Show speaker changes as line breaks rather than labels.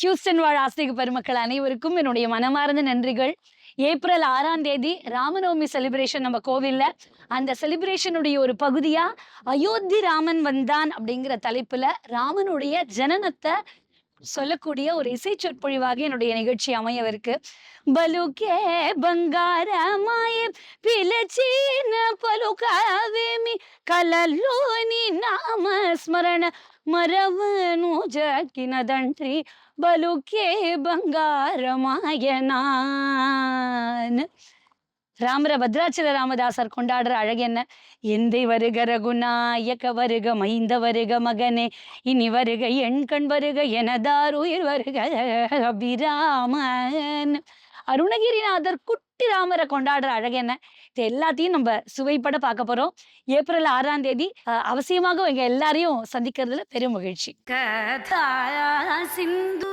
Houston வாழ் ஆஸ்திக பெருமக்கள் அனைவருக்கும் என்னுடைய மனமார்ந்த நன்றிகள். ஏப்ரல் 6ஆம் தேதி ராமநவமி செலிப்ரேஷன் நம்ம கோவில்ல. அந்த செலிப்ரேஷனுடைய ஒரு பகுதியா அயோத்தி ராமன் வந்தான் அப்படிங்கிற தலைப்புல ராமனுடைய ஜனனத்தை சொல்லக்கூடிய ஒரு இசை சொற்பொழிவாக என்னுடைய நிகழ்ச்சி அமையவிருக்கு. பலுகே బంగారమాయ పిలచిన పలుకావేమి కలల్లోని నామస్మరణ మరవను జకినదండ్రి బలుకే బంగారమాయనాன். ராமர பத்ராச்சல ராமதாசர் கொண்டாடுற அழகு என்ன? எந்தை வருக ரகுநாயக வருக மைந்த வருக மகனே இனி வருக என் கண் வருக எனதாருயிர் வருக அபிராமன். அருணகிரிநாதர் குட்டி ராமரை கொண்டாடுற அழகு என்ன? இது எல்லாத்தையும் நம்ம சுவைப்பட பார்க்க போறோம். ஏப்ரல் 6ஆம் தேதி அவசியமாக எங்க எல்லாரையும் சந்திக்கிறதுல பெரும் மகிழ்ச்சி. கதா சிந்து